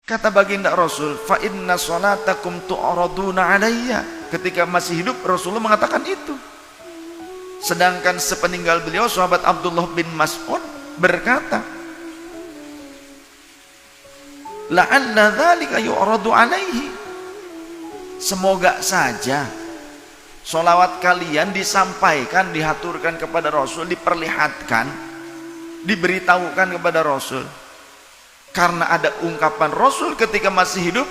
Kata baginda Rasul, fa inna salatakum tu'raduna alayya. Ketika masih hidup Rasulullah mengatakan itu. Sedangkan sepeninggal beliau sahabat Abdullah bin Mas'ud berkata, la'alla dzalika yu'radu alaihi. Semoga saja sholawat kalian disampaikan, dihaturkan kepada Rasul, diperlihatkan, diberitahukan kepada Rasul. Karena ada ungkapan Rasul ketika masih hidup,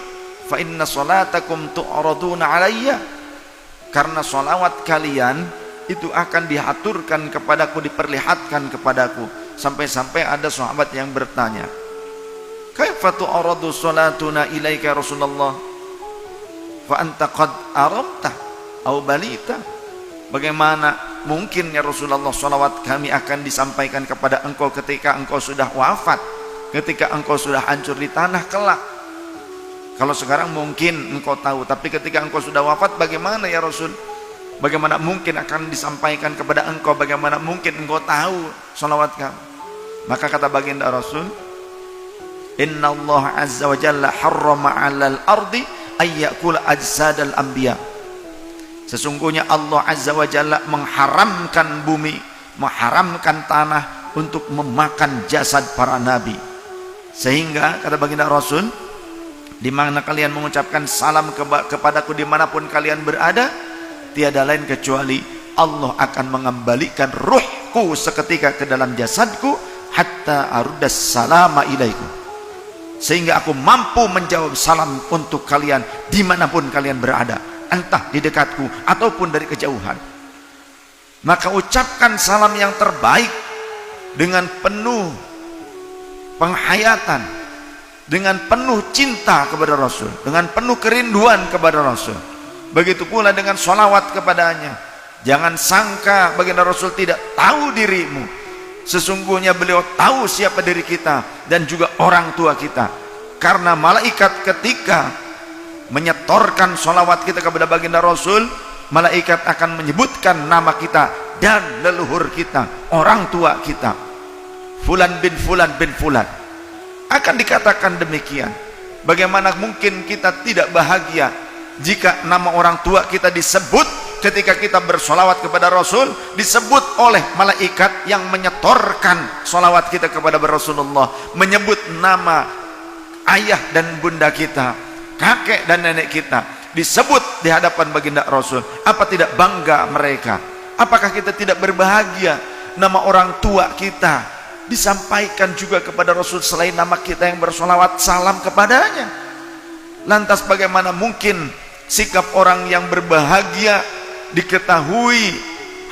fa inna sholatakum tu'raduna alayya. Karena sholawat kalian itu akan dihaturkan kepadaku, diperlihatkan kepadaku. Sampai-sampai ada sahabat yang bertanya, kaifa tu'radu sholatuna ilaika Rasulullah fa anta qad aramta au balita. Bagaimana mungkin ya Rasulullah sholawat kami akan disampaikan kepada engkau ketika engkau sudah wafat, ketika engkau sudah hancur di tanah kelak. Kalau sekarang mungkin engkau tahu, tapi ketika engkau sudah wafat bagaimana ya Rasul? Bagaimana mungkin akan disampaikan kepada engkau? Bagaimana mungkin engkau tahu sholawat kami? Maka kata baginda Rasul, inna Allah azza wa jalla harrama 'alal ardi ayyakula ajsadal anbiya. Sesungguhnya Allah azza wa jalla mengharamkan bumi, mengharamkan tanah untuk memakan jasad para nabi. Sehingga kata baginda Rasul, di mana kalian mengucapkan salam kepadaku dimanapun kalian berada, tiada lain kecuali Allah akan mengembalikan ruhku seketika ke dalam jasadku, hatta aruddas salama ilaikum, sehingga aku mampu menjawab salam untuk kalian dimanapun kalian berada, entah di dekatku ataupun dari kejauhan. Maka ucapkan salam yang terbaik dengan penuh penghayatan, dengan penuh cinta kepada Rasul, dengan penuh kerinduan kepada Rasul. Begitu pula dengan sholawat kepadanya. Jangan sangka baginda Rasul tidak tahu dirimu. Sesungguhnya beliau tahu siapa diri kita dan juga orang tua kita. Karena malaikat ketika menyetorkan sholawat kita kepada baginda Rasul, malaikat akan menyebutkan nama kita dan leluhur kita, orang tua kita, Fulan bin Fulan bin Fulan. Akan dikatakan demikian. Bagaimana mungkin kita tidak bahagia jika nama orang tua kita disebut ketika kita bersolawat kepada Rasul, disebut oleh malaikat yang menyetorkan solawat kita kepada Rasulullah, menyebut nama ayah dan bunda kita, kakek dan nenek kita, disebut di hadapan baginda Rasul. Apa tidak bangga mereka? Apakah kita tidak berbahagia nama orang tua kita disampaikan juga kepada Rasul selain nama kita yang bersolawat salam kepadanya? Lantas bagaimana mungkin sikap orang yang berbahagia diketahui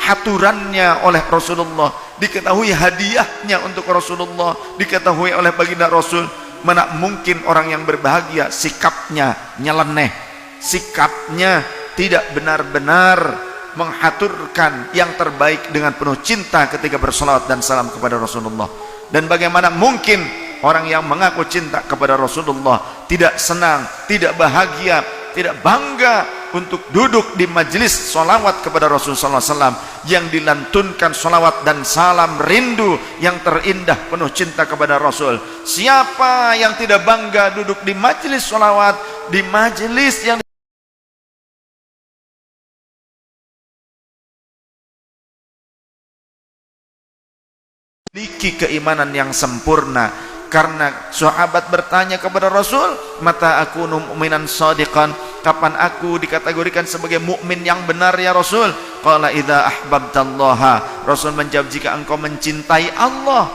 haturannya oleh Rasulullah, diketahui hadiahnya untuk Rasulullah, diketahui oleh baginda Rasul? Mana mungkin orang yang berbahagia sikapnya nyeleneh, sikapnya tidak benar-benar menghaturkan yang terbaik dengan penuh cinta ketika bersolawat dan salam kepada Rasulullah? Dan bagaimana mungkin orang yang mengaku cinta kepada Rasulullah tidak senang, tidak bahagia, tidak bangga untuk duduk di majelis solawat kepada Rasulullah SAW yang dilantunkan solawat dan salam rindu yang terindah penuh cinta kepada Rasul? Siapa yang tidak bangga duduk di majelis solawat, di majelis yang memiliki keimanan yang sempurna? Karena sahabat bertanya kepada Rasul, mata aku mu'minan shadiqan, kapan aku dikategorikan sebagai mukmin yang benar ya Rasul? Qala idza ahbabtallaha. Rasul menjawab, jika engkau mencintai Allah,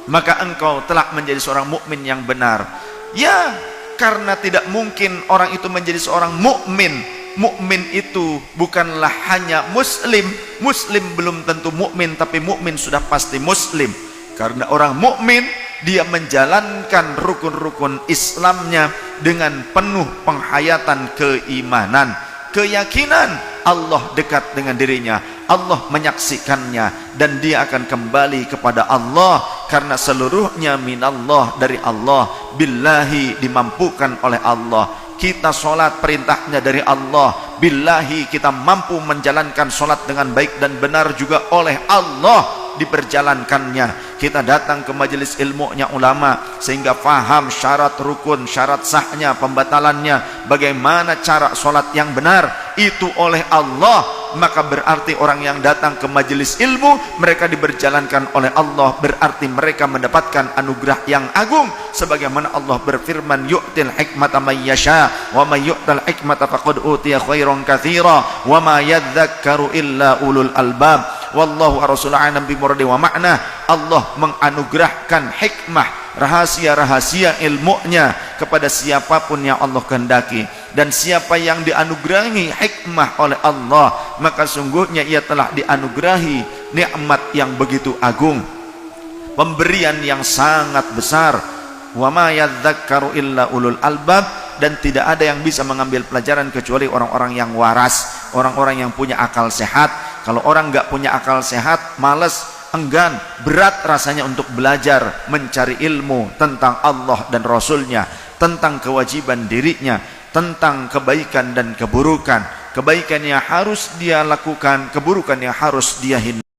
maka engkau telah menjadi seorang mukmin yang benar. Ya, karena tidak mungkin orang itu menjadi seorang mukmin. Mukmin itu bukanlah hanya muslim. Muslim belum tentu mukmin, tapi mukmin sudah pasti muslim. Karena orang mukmin dia menjalankan rukun-rukun Islamnya dengan penuh penghayatan keimanan, keyakinan Allah dekat dengan dirinya, Allah menyaksikannya, dan dia akan kembali kepada Allah karena seluruhnya minallah, dari Allah, billahi dimampukan oleh Allah. Kita sholat perintahnya dari Allah, billahi kita mampu menjalankan sholat dengan baik dan benar juga oleh Allah. diperjalankannya. Kita datang ke majelis ilmunya ulama sehingga faham syarat rukun, syarat sahnya, pembatalannya, bagaimana cara sholat yang benar itu oleh Allah. Maka berarti orang yang datang ke majelis ilmu mereka diberjalankan oleh Allah, berarti mereka mendapatkan anugerah yang agung, sebagaimana Allah berfirman, yu'til hikmata may yasha wa may yu'tal hikmata faqad utiya khairan katsira wa ma yadhakkaru illa ulul albab wallahu ar-rasul a'lam bi muradi wa ma'na. Allah menganugerahkan hikmah, rahasia-rahasia ilmunya kepada siapapun yang Allah kehendaki, dan siapa yang dianugerahi hikmah oleh Allah maka sungguhnya ia telah dianugerahi nikmat yang begitu agung, pemberian yang sangat besar. Wa ma yadzakkaru illa ulul albab, dan tidak ada yang bisa mengambil pelajaran kecuali orang-orang yang waras, orang-orang yang punya akal sehat. Kalau orang nggak punya akal sehat, malas, enggan, berat rasanya untuk belajar, mencari ilmu tentang Allah dan Rasulnya, tentang kewajiban dirinya, tentang kebaikan dan keburukan, kebaikan yang harus dia lakukan, keburukan yang harus dia hindari.